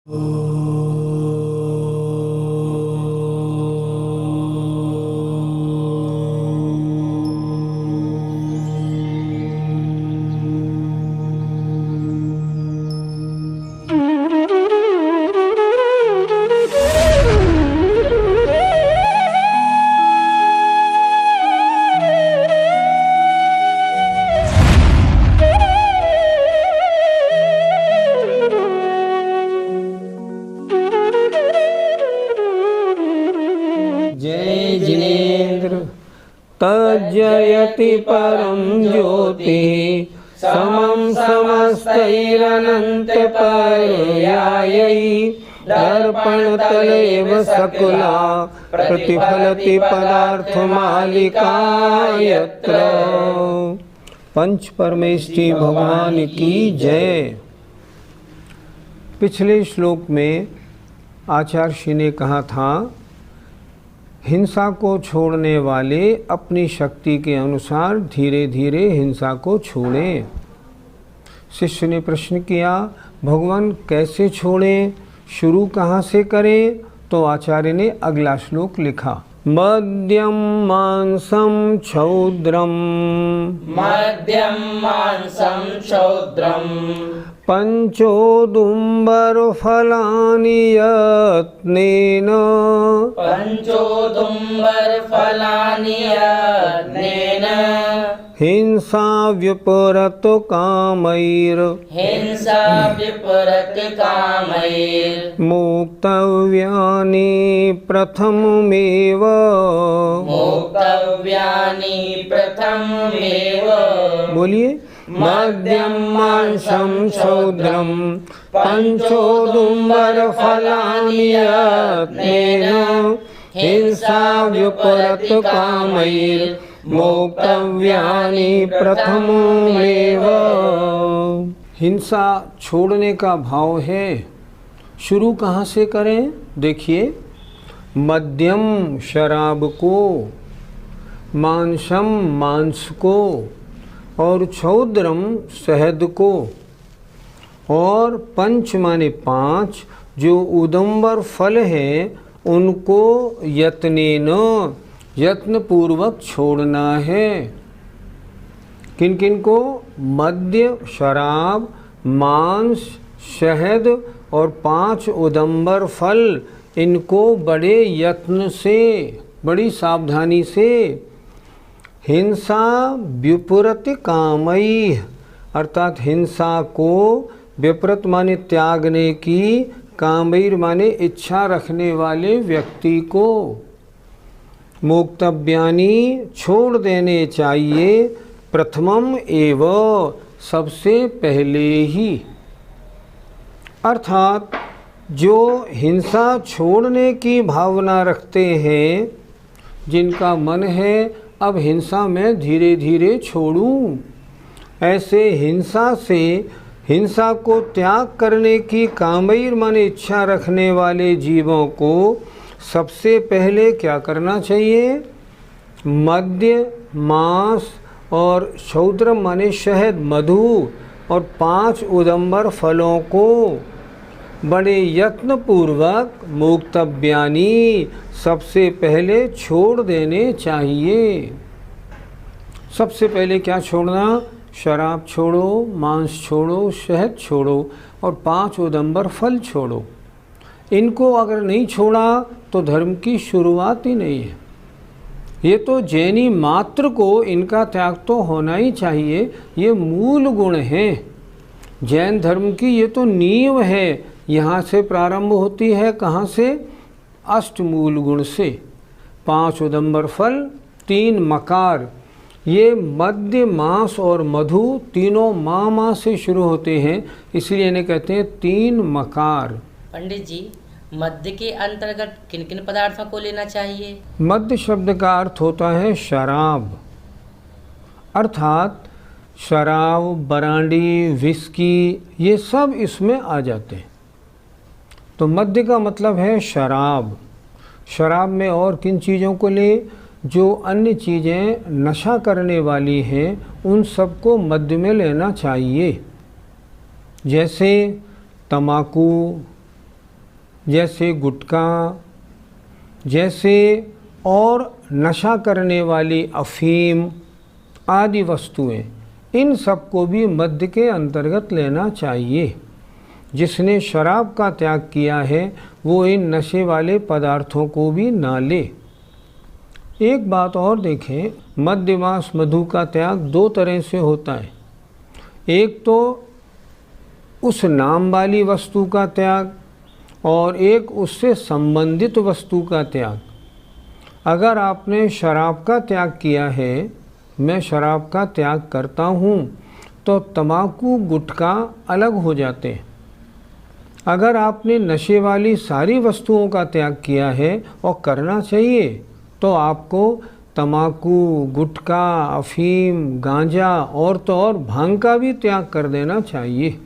जय जिनेन्द्र तज्जयति परं ज्योति समं समस्तैरनन्तपर्यायै दर्पणतलेव सकला प्रतिफलति पदार्थमालिका यत्र। पंच परमेष्टि भगवान की जय। पिछले श्लोक में आचार्य श्री ने कहा था, हिंसा को छोड़ने वाले अपनी शक्ति के अनुसार धीरे धीरे हिंसा को छोड़ें। शिष्य ने प्रश्न किया, भगवान कैसे छोड़ें, शुरू कहाँ से करें? तो आचार्य ने अगला श्लोक लिखा, मध्यम मांसम क्षौद्रम पंचोदुम्बर फलानि यत्नेन हिंसा व्यपरत कामैर मोक्तव्यानि प्रथममेव बोलिए, मध्यम मांसम क्षौद्रम पंचोदुम्बर फलानि यत्नेन हिंसा व्यपरत कामैर मोक्तव्यानि प्रथममेव। हिंसा छोड़ने का भाव है, शुरू कहाँ से करें? देखिए, मध्यम शराब को, मांसम मांस को, और क्षौद्रम शहद को, और पंच माने पांच, जो उदम्बर फल है उनको यत्नेन यत्न पूर्वक छोड़ना है। किन किन को? मद्य, शराब, मांस, शहद और पांच उदम्बर फल, इनको बड़े यत्न से, बड़ी सावधानी से। हिंसा विपरत कामई, अर्थात हिंसा को विपरत माने त्यागने की, कामैर माने इच्छा रखने वाले व्यक्ति को, मोक्तव्यानि छोड़ देने चाहिए, प्रथमम एव सबसे पहले ही। अर्थात जो हिंसा छोड़ने की भावना रखते हैं, जिनका मन है अब हिंसा में धीरे धीरे छोड़ूं, ऐसे हिंसा को त्याग करने की कामैर माने इच्छा रखने वाले जीवों को सबसे पहले क्या करना चाहिए? मद्य, मांस और क्षौद्रम माने शहद, मधु और पांच उदम्बर फलों को बड़े यत्न पूर्वक मोक्तव्यानि सबसे पहले छोड़ देने चाहिए। सबसे पहले क्या छोड़ना? शराब छोड़ो, मांस छोड़ो, शहद छोड़ो और पांच उदम्बर फल छोड़ो। इनको अगर नहीं छोड़ा तो धर्म की शुरुआत ही नहीं है। ये तो जैनी मात्र को इनका त्याग तो होना ही चाहिए, ये मूल गुण हैं जैन धर्म की, ये तो नींव है। यहाँ से प्रारंभ होती है, कहाँ से? अष्टमूल गुण से। पांच उदम्बर फल, तीन मकार, ये मद्य, मांस और मधु तीनों माँ से शुरू होते हैं, इसलिए इन्हें कहते हैं तीन मकार। पंडित जी, मद्य के अंतर्गत किन किन पदार्थों को लेना चाहिए? मद्य शब्द का अर्थ होता है शराब, अर्थात शराब, बरांडी, विस्की, ये सब इसमें आ जाते हैं। तो मद्य का मतलब है शराब। शराब में और किन चीज़ों को ले? जो अन्य चीज़ें नशा करने वाली हैं उन सबको मद्य में लेना चाहिए, जैसे तम्बाकू, जैसे गुटखा, जैसे और नशा करने वाली अफीम आदि वस्तुएं, इन सबको भी मद्य के अंतर्गत लेना चाहिए। जिसने शराब का त्याग किया है वो इन नशे वाले पदार्थों को भी ना ले। एक बात और देखें, मद्य मांस मधु का त्याग दो तरह से होता है। एक तो उस नाम वाली वस्तु का त्याग और एक उससे संबंधित वस्तु का त्याग। अगर आपने शराब का त्याग किया है, मैं शराब का त्याग करता हूँ, तो तम्बाकू गुटखा अलग हो जाते हैं। अगर आपने नशे वाली सारी वस्तुओं का त्याग किया है, और करना चाहिए, तो आपको तम्बाकू, गुटखा, अफीम, गांजा और तो और भांग का भी त्याग कर देना चाहिए।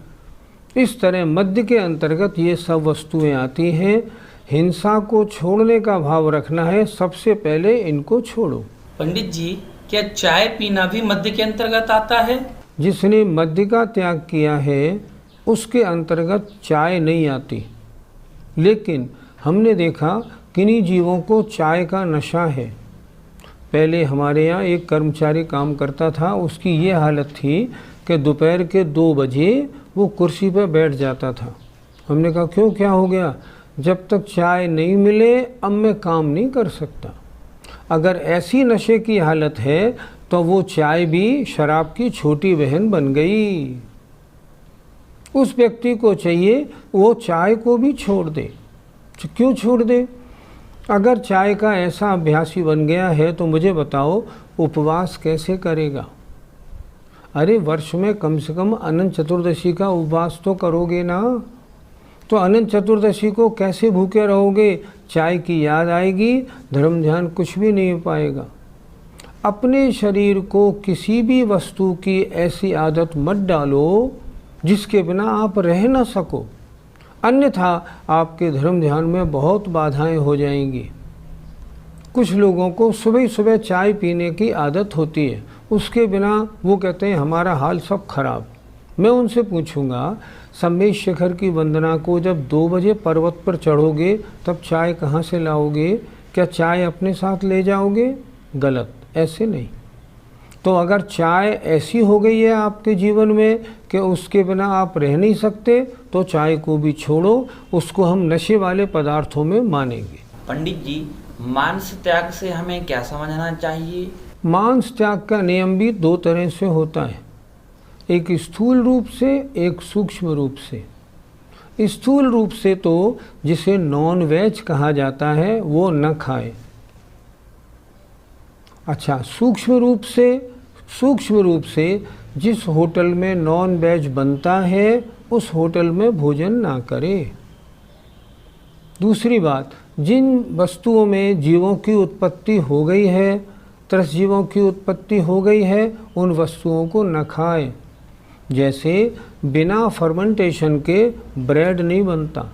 इस तरह मद्य के अंतर्गत ये सब वस्तुएं आती हैं। हिंसा को छोड़ने का भाव रखना है, सबसे पहले इनको छोड़ो। पंडित जी, क्या चाय पीना भी मद्य के अंतर्गत आता है? जिसने मद्य का त्याग किया है उसके अंतर्गत चाय नहीं आती, लेकिन हमने देखा किन्हीं जीवों को चाय का नशा है। पहले हमारे यहाँ एक कर्मचारी काम करता था, उसकी ये हालत थी कि दोपहर के 2 बजे वो कुर्सी पर बैठ जाता था। हमने कहा क्यों, क्या हो गया? जब तक चाय नहीं मिले अब मैं काम नहीं कर सकता। अगर ऐसी नशे की हालत है तो वो चाय भी शराब की छोटी बहन बन गई। उस व्यक्ति को चाहिए वो चाय को भी छोड़ दे। क्यों छोड़ दे? अगर चाय का ऐसा अभ्यासी बन गया है तो मुझे बताओ उपवास कैसे करेगा? अरे वर्ष में कम से कम अनंत चतुर्दशी का उपवास तो करोगे ना। तो अनंत चतुर्दशी को कैसे भूखे रहोगे? चाय की याद आएगी, धर्म ध्यान कुछ भी नहीं हो पाएगा। अपने शरीर को किसी भी वस्तु की ऐसी आदत मत डालो जिसके बिना आप रह ना सको, अन्यथा आपके धर्म ध्यान में बहुत बाधाएं हो जाएंगी। कुछ लोगों को सुबह सुबह चाय पीने की आदत होती है, उसके बिना वो कहते हैं हमारा हाल सब खराब। मैं उनसे पूछूंगा, सम्मेश शिखर की वंदना को जब 2 बजे पर्वत पर चढ़ोगे तब चाय कहाँ से लाओगे? क्या चाय अपने साथ ले जाओगे? गलत, ऐसे नहीं। तो अगर चाय ऐसी हो गई है आपके जीवन में कि उसके बिना आप रह नहीं सकते, तो चाय को भी छोड़ो, उसको हम नशे वाले पदार्थों में मानेंगे। पंडित जी, मांस त्याग से हमें क्या समझना चाहिए? मांस त्याग का नियम भी 2 तरह से होता है, एक स्थूल रूप से, एक सूक्ष्म रूप से। स्थूल रूप से तो जिसे नॉन वेज कहा जाता है वो न खाए। अच्छा, सूक्ष्म रूप से जिस होटल में नॉन वेज बनता है उस होटल में भोजन ना करे। दूसरी बात, जिन वस्तुओं में जीवों की उत्पत्ति हो गई है, त्रस जीवों की उत्पत्ति हो गई है, उन वस्तुओं को न खाए। जैसे बिना फर्मेंटेशन के ब्रेड नहीं बनता।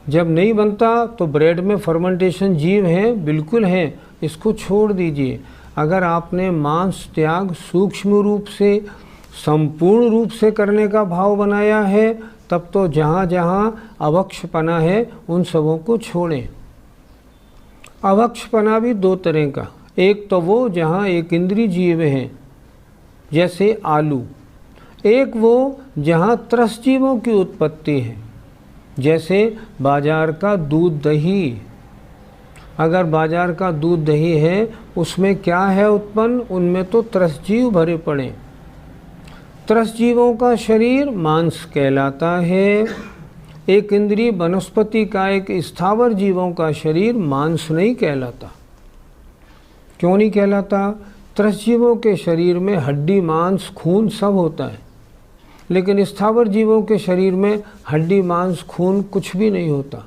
जब नहीं बनता तो ब्रेड में फर्मेंटेशन जीव हैं, बिल्कुल हैं, इसको छोड़ दीजिए। अगर आपने मांस त्याग सूक्ष्म रूप से, संपूर्ण रूप से करने का भाव बनाया है, तब तो जहाँ जहाँ अवक्षपना है उन सबों को छोड़ें। अवक्षपना भी 2 तरह का, एक तो वो जहाँ एक इंद्रिय जीव हैं जैसे आलू, एक वो जहाँ त्रस जीवों की उत्पत्ति है जैसे बाजार का दूध दही। अगर बाजार का दूध दही है उसमें क्या है उत्पन्न? उनमें तो त्रस जीव भरे पड़े। त्रस जीवों का शरीर मांस कहलाता है। एक इंद्रिय वनस्पति का, एक स्थावर जीवों का शरीर मांस नहीं कहलाता। क्यों नहीं कहलाता? त्रस जीवों के शरीर में हड्डी, मांस, खून सब होता है, लेकिन स्थावर जीवों के शरीर में हड्डी, मांस, खून कुछ भी नहीं होता।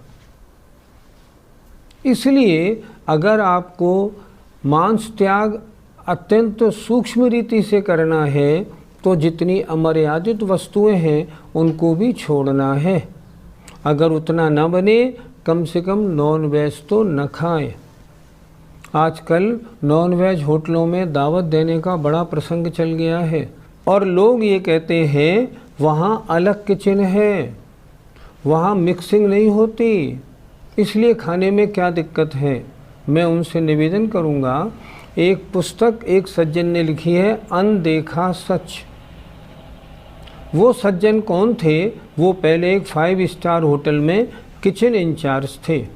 इसलिए अगर आपको मांस त्याग अत्यंत सूक्ष्म रीति से करना है तो जितनी अमर्यादित वस्तुएं हैं उनको भी छोड़ना है। अगर उतना न बने, कम से कम नॉन वेज तो न खाएं। आजकल नॉन वेज होटलों में दावत देने का बड़ा प्रसंग चल गया है और लोग ये कहते हैं वहाँ अलग किचन है, वहाँ मिक्सिंग नहीं होती, इसलिए खाने में क्या दिक्कत है। मैं उनसे निवेदन करूँगा, एक पुस्तक एक सज्जन ने लिखी है, अनदेखा सच। वो सज्जन कौन थे? वो पहले एक 5 स्टार होटल में किचन इंचार्ज थे।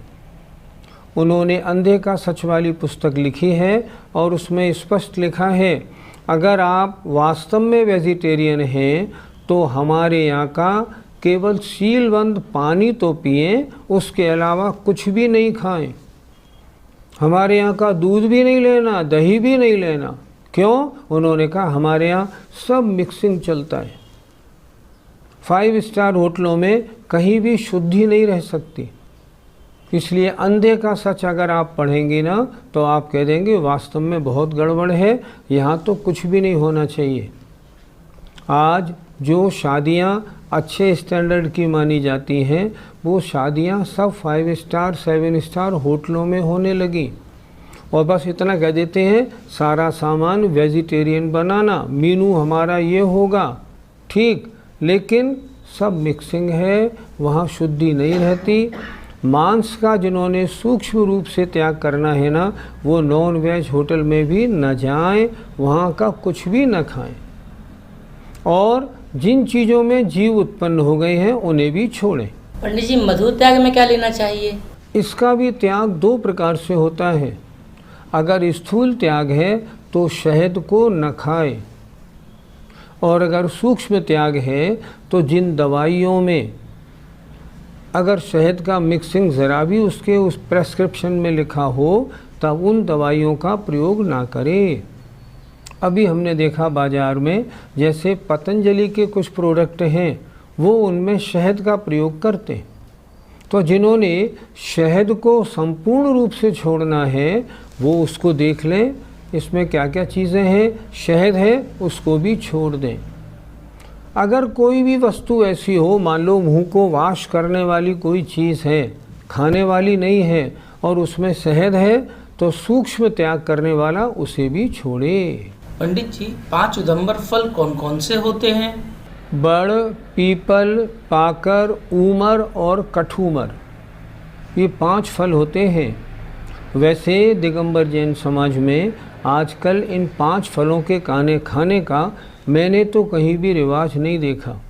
उन्होंने अनदेखा सच वाली पुस्तक लिखी है और उसमें स्पष्ट लिखा है, अगर आप वास्तव में वेजिटेरियन हैं तो हमारे यहाँ का केवल सीलबंद पानी तो पिएं, उसके अलावा कुछ भी नहीं खाएं। हमारे यहाँ का दूध भी नहीं लेना, दही भी नहीं लेना। क्यों? उन्होंने कहा हमारे यहाँ सब मिक्सिंग चलता है। 5 स्टार होटलों में कहीं भी शुद्धि नहीं रह सकती। इसलिए अनदेखा सच अगर आप पढ़ेंगे ना तो आप कह देंगे वास्तव में बहुत गड़बड़ है, यहाँ तो कुछ भी नहीं होना चाहिए। आज जो शादियाँ अच्छे स्टैंडर्ड की मानी जाती हैं वो शादियाँ सब 5 स्टार 7 स्टार होटलों में होने लगी और बस इतना कह देते हैं सारा सामान वेजिटेरियन बनाना, मीनू हमारा ये होगा, ठीक, लेकिन सब मिक्सिंग है, वहाँ शुद्धि नहीं रहती। मांस का जिन्होंने सूक्ष्म रूप से त्याग करना है ना, वो नॉन वेज होटल में भी न जाएं, वहाँ का कुछ भी न खाएं। और जिन चीज़ों में जीव उत्पन्न हो गए हैं उन्हें भी छोड़ें। पंडित जी, मधु त्याग में क्या लेना चाहिए? इसका भी त्याग 2 प्रकार से होता है। अगर स्थूल त्याग है तो शहद को न खाए, और अगर सूक्ष्म त्याग है तो जिन दवाइयों में अगर शहद का मिक्सिंग ज़रा भी उसके उस प्रेस्क्रिप्शन में लिखा हो तब उन दवाइयों का प्रयोग ना करें। अभी हमने देखा बाज़ार में जैसे पतंजलि के कुछ प्रोडक्ट हैं वो उनमें शहद का प्रयोग करते हैं। तो जिन्होंने शहद को संपूर्ण रूप से छोड़ना है वो उसको देख लें, इसमें क्या क्या चीज़ें हैं, शहद है उसको भी छोड़ दें। अगर कोई भी वस्तु ऐसी हो, मान लो मुंह को वाश करने वाली कोई चीज़ है, खाने वाली नहीं है और उसमें शहद है, तो सूक्ष्म त्याग करने वाला उसे भी छोड़े। पंडित जी, 5 उदंबर फल कौन कौन से होते हैं? बड़, पीपल, पाकर, ऊमर और कठूमर, ये 5 फल होते हैं। वैसे दिगंबर जैन समाज में आजकल इन 5 फलों के खाने का मैंने तो कहीं भी रिवाज नहीं देखा।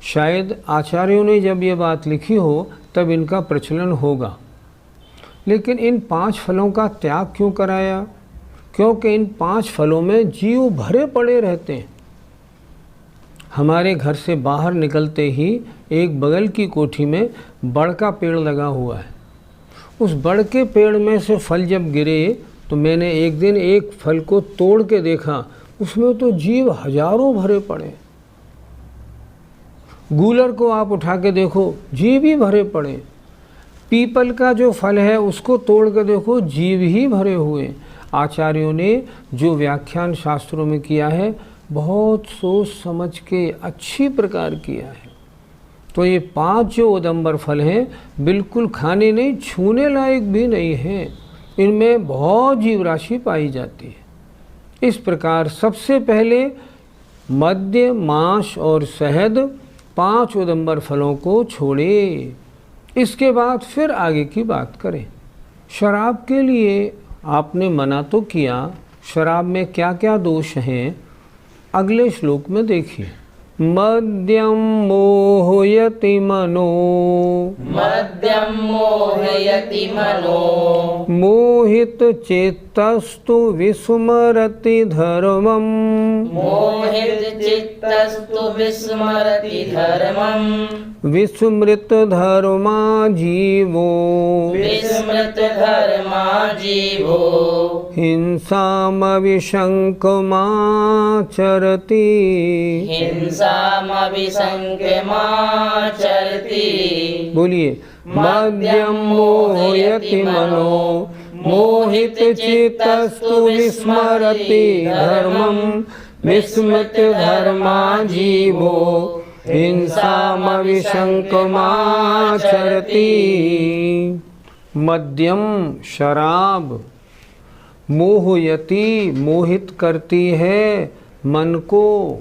शायद आचार्यों ने जब ये बात लिखी हो तब इनका प्रचलन होगा। लेकिन इन 5 फलों का त्याग क्यों कराया? क्योंकि इन 5 फलों में जीव भरे पड़े रहते हैं। हमारे घर से बाहर निकलते ही एक बगल की कोठी में बड़ का पेड़ लगा हुआ है। उस बड़ के पेड़ में से फल जब गिरे तो मैंने एक दिन एक फल को तोड़ के देखा, उसमें तो जीव हजारों भरे पड़े। गूलर को आप उठा के देखो, जीव ही भरे पड़े। पीपल का जो फल है उसको तोड़ के देखो, जीव ही भरे हुए। आचार्यों ने जो व्याख्यान शास्त्रों में किया है बहुत सोच समझ के अच्छी प्रकार किया है। तो ये 5 जो उदंबर फल हैं बिल्कुल खाने नहीं, छूने लायक भी नहीं हैं। इनमें बहुत जीव राशि पाई जाती है। इस प्रकार सबसे पहले मद्य, मांस और शहद 5 उदंबर फलों को छोड़े। इसके बाद फिर आगे की बात करें। शराब के लिए आपने मना तो किया, शराब में क्या क्या दोष हैं अगले श्लोक में देखिए। मद्यम मोहयति मनो, मद्यम मोहयति मनो, मोहित चेतस्तु विस्मरति धर्मम, मोहित चित्तस्तु विस्मरति धर्मम, विस्मृत धर्मा जीवो, विस्मृत धर्मा जीवो, हिंसामविशंकमाचरति, हिंसामभिसंख्यमाचरति। बोलिए। मद्यम मोहयति मनो, मोहित चित्तस्तु विस्मरति धर्मम, विस्मृत धर्मा जीवो, हिंसामविशंकमाचरति। मद्यम शराब, मोहयति मोहित करती है मन को।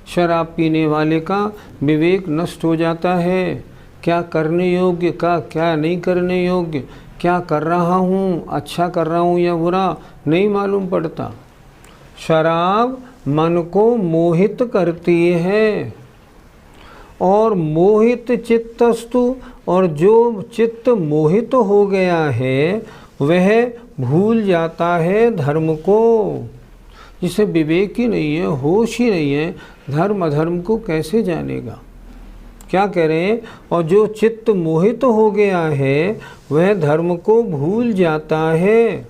शराब पीने वाले का विवेक नष्ट हो जाता है, क्या करने योग्य का क्या नहीं करने योग्य, क्या कर रहा हूँ, अच्छा कर रहा हूँ या बुरा, नहीं मालूम पड़ता। शराब मन को मोहित करती है, और मोहित चित्तस्तु, और जो चित्त मोहित हो गया है वह भूल जाता है धर्म को। जिसे विवेक ही नहीं है, होश ही नहीं है, धर्म अधर्म को कैसे जानेगा। क्या कह रहे हैं, और जो चित्त मोहित हो गया है वह धर्म को भूल जाता है।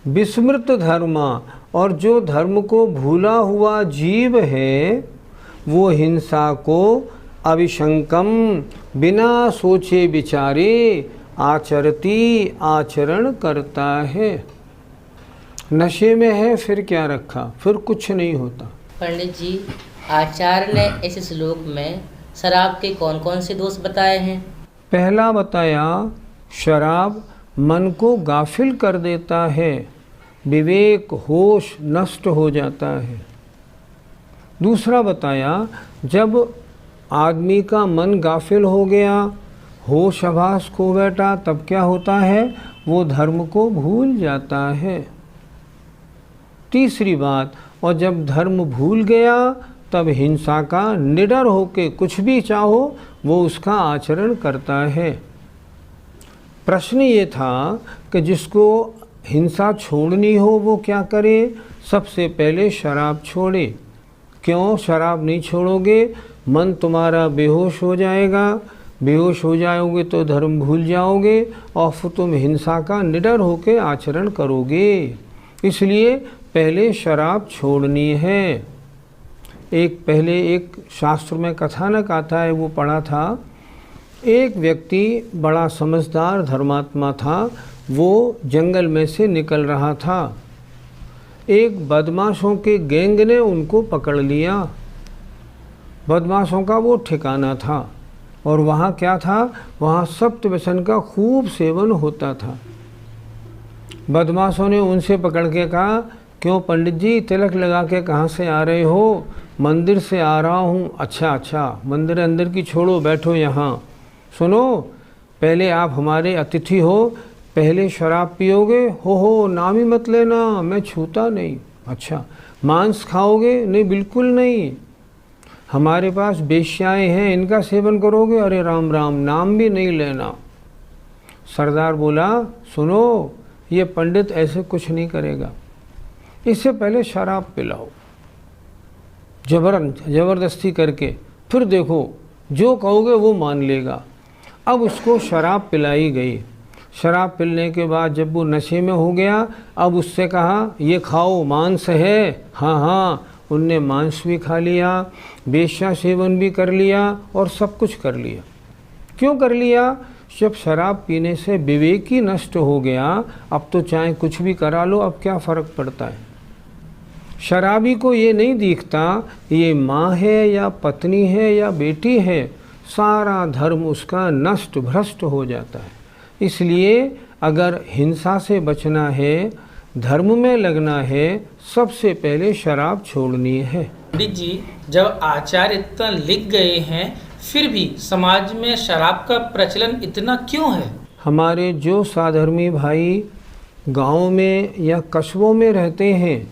विस्मृत धर्मा, और जो धर्म को भूला हुआ जीव है वो हिंसा को अविशंकम, बिना सोचे विचारे आचरती, आचरण करता है। नशे में है फिर क्या रखा, फिर कुछ नहीं होता। पंडित जी, आचार्य ने इस श्लोक में शराब के कौन कौन से दोष बताए हैं? पहला बताया, शराब मन को गाफिल कर देता है, विवेक होश नष्ट हो जाता है। दूसरा बताया, जब आदमी का मन गाफिल हो गया, होश आभास खो बैठा, तब क्या होता है, वो धर्म को भूल जाता है। तीसरी बात, और जब धर्म भूल गया तब हिंसा का निडर होके कुछ भी चाहो वो उसका आचरण करता है। प्रश्न ये था कि जिसको हिंसा छोड़नी हो वो क्या करे, सबसे पहले शराब छोड़े। क्यों शराब नहीं छोड़ोगे, मन तुम्हारा बेहोश हो जाएगा, बेहोश हो जाओगे तो धर्म भूल जाओगे और फिर तुम हिंसा का निडर होकर आचरण करोगे। इसलिए पहले शराब छोड़नी है। पहले एक शास्त्र में कथानक आता है, वो पढ़ा था। एक व्यक्ति बड़ा समझदार धर्मात्मा था, वो जंगल में से निकल रहा था। एक बदमाशों के गैंग ने उनको पकड़ लिया। बदमाशों का वो ठिकाना था और वहाँ क्या था, वहाँ सप्त व्यसन का खूब सेवन होता था। बदमाशों ने उनसे पकड़ के कहा, क्यों पंडित जी तिलक लगा के कहाँ से आ रहे हो? मंदिर से आ रहा हूँ। अच्छा, मंदिर अंदर की छोड़ो, बैठो यहाँ। सुनो, पहले आप हमारे अतिथि हो, पहले शराब पियोगे? हो नाम ही मत लेना, मैं छूता नहीं। अच्छा, मांस खाओगे? नहीं, बिल्कुल नहीं। हमारे पास वेश्याएं हैं, इनका सेवन करोगे? अरे राम राम, नाम भी नहीं लेना। सरदार बोला, सुनो, ये पंडित ऐसे कुछ नहीं करेगा, इससे पहले शराब पिलाओ जबरदस्ती करके, फिर देखो जो कहोगे वो मान लेगा। अब उसको शराब पिलाई गई। शराब पिलने के बाद जब वो नशे में हो गया, अब उससे कहा, ये खाओ, मांस है। हाँ, उनने मांस भी खा लिया, वेश्या सेवन भी कर लिया और सब कुछ कर लिया। क्यों कर लिया? जब शराब पीने से विवेक ही नष्ट हो गया, अब तो चाहे कुछ भी करा लो, अब क्या फ़र्क पड़ता है। शराबी को ये नहीं दिखता ये माँ है या पत्नी है या बेटी है, सारा धर्म उसका नष्ट भ्रष्ट हो जाता है। इसलिए अगर हिंसा से बचना है, धर्म में लगना है, सबसे पहले शराब छोड़नी है। पंडित जी, जब आचार्य इतना लिख गए हैं, फिर भी समाज में शराब का प्रचलन इतना क्यों है? हमारे जो साधर्मी भाई गाँव में या कस्बों में रहते हैं,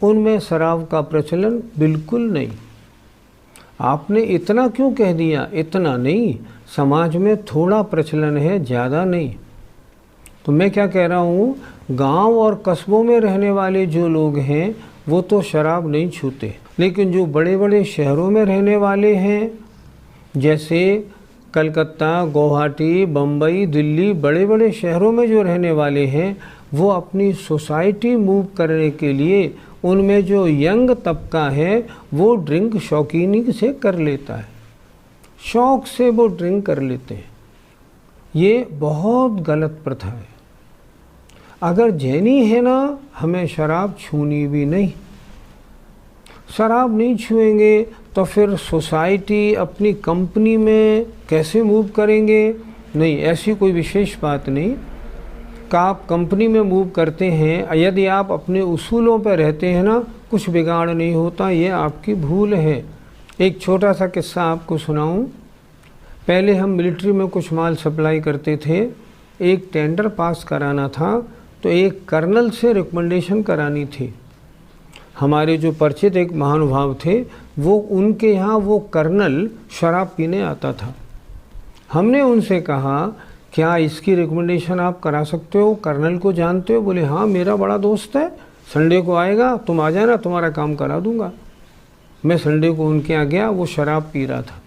उनमें शराब का प्रचलन बिल्कुल नहीं। आपने इतना क्यों कह दिया? इतना नहीं, समाज में थोड़ा प्रचलन है, ज़्यादा नहीं। तो मैं क्या कह रहा हूँ, गांव और कस्बों में रहने वाले जो लोग हैं वो तो शराब नहीं छूते, लेकिन जो बड़े बड़े शहरों में रहने वाले हैं, जैसे कलकत्ता, गुवाहाटी, बम्बई, दिल्ली, बड़े बड़े शहरों में जो रहने वाले हैं, वो अपनी सोसाइटी मूव करने के लिए उनमें जो यंग तबका है वो ड्रिंक शौकीनी से कर लेता है, शौक़ से वो ड्रिंक कर लेते हैं। ये बहुत गलत प्रथा है। अगर जैनी है ना, हमें शराब छूनी भी नहीं। शराब नहीं छुएंगे तो फिर सोसाइटी अपनी कंपनी में कैसे मूव करेंगे? नहीं, ऐसी कोई विशेष बात नहीं का आप कंपनी में मूव करते हैं, यदि आप अपने उसूलों पर रहते हैं ना, कुछ बिगाड़ नहीं होता, ये आपकी भूल है। एक छोटा सा किस्सा आपको सुनाऊं। पहले हम मिलिट्री में कुछ माल सप्लाई करते थे, एक टेंडर पास कराना था तो एक कर्नल से रिकमेंडेशन करानी थी। हमारे जो परिचित एक महानुभाव थे, वो उनके यहाँ वो कर्नल शराब पीने आता था। हमने उनसे कहा क्या इसकी रिकमेंडेशन आप करा सकते हो, कर्नल को जानते हो? बोले हाँ मेरा बड़ा दोस्त है, संडे को आएगा, तुम आ जाना, तुम्हारा काम करा दूंगा। मैं संडे को उनके यहाँ गया, वो शराब पी रहा था।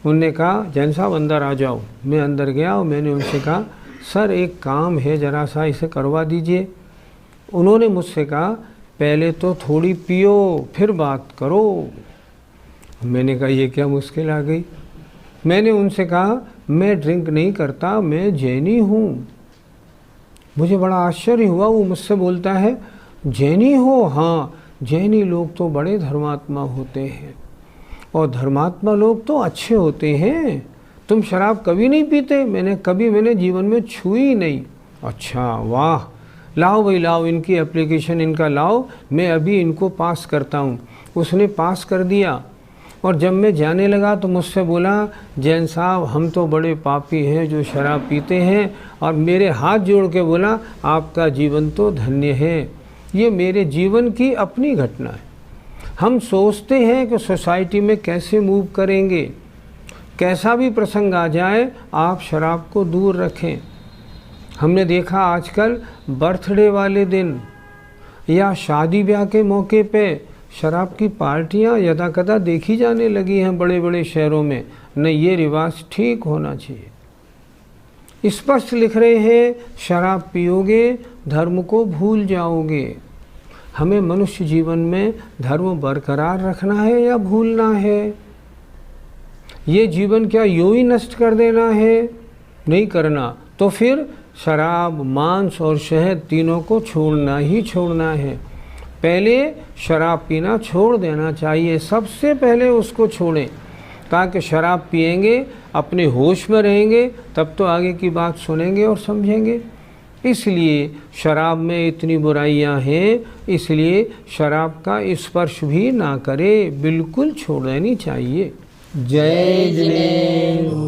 उनने कहा जैन साहब अंदर आ जाओ। मैं अंदर गया और मैंने उनसे कहा सर एक काम है, ज़रा सा इसे करवा दीजिए। उन्होंने मुझसे कहा पहले तो थोड़ी पियो फिर बात करो। मैंने कहा ये क्या मुश्किल आ गई। मैंने उनसे कहा मैं ड्रिंक नहीं करता, मैं जैनी हूँ। मुझे बड़ा आश्चर्य हुआ, वो मुझसे बोलता है जैनी हो? हाँ, जैनी लोग तो बड़े धर्मात्मा होते हैं और धर्मात्मा लोग तो अच्छे होते हैं। तुम शराब कभी नहीं पीते? मैंने जीवन में छुई नहीं। अच्छा वाह, लाओ भाई लाओ, इनकी एप्लीकेशन इनका लाओ, मैं अभी इनको पास करता हूँ। उसने पास कर दिया और जब मैं जाने लगा तो मुझसे बोला जैन साहब हम तो बड़े पापी हैं जो शराब पीते हैं, और मेरे हाथ जोड़ के बोला आपका जीवन तो धन्य है। ये मेरे जीवन की अपनी घटना है। हम सोचते हैं कि सोसाइटी में कैसे मूव करेंगे, कैसा भी प्रसंग आ जाए आप शराब को दूर रखें। हमने देखा आजकल बर्थडे वाले दिन या शादी ब्याह के मौके पे शराब की पार्टियां यदाकदा देखी जाने लगी हैं बड़े बड़े शहरों में। न ये रिवाज ठीक होना चाहिए। स्पष्ट लिख रहे हैं शराब पियोगे धर्म को भूल जाओगे। हमें मनुष्य जीवन में धर्म बरकरार रखना है या भूलना है? ये जीवन क्या यूं ही नष्ट कर देना है? नहीं करना। तो फिर शराब, मांस और शहद तीनों को छोड़ना ही छोड़ना है। पहले शराब पीना छोड़ देना चाहिए, सबसे पहले उसको छोड़ें, ताकि शराब पिएंगे अपने होश में रहेंगे, तब तो आगे की बात सुनेंगे और समझेंगे। इसलिए शराब में इतनी बुराइयां हैं, इसलिए शराब का स्पर्श भी ना करे, बिल्कुल छोड़ देनी चाहिए। जय जिनेन्द्र।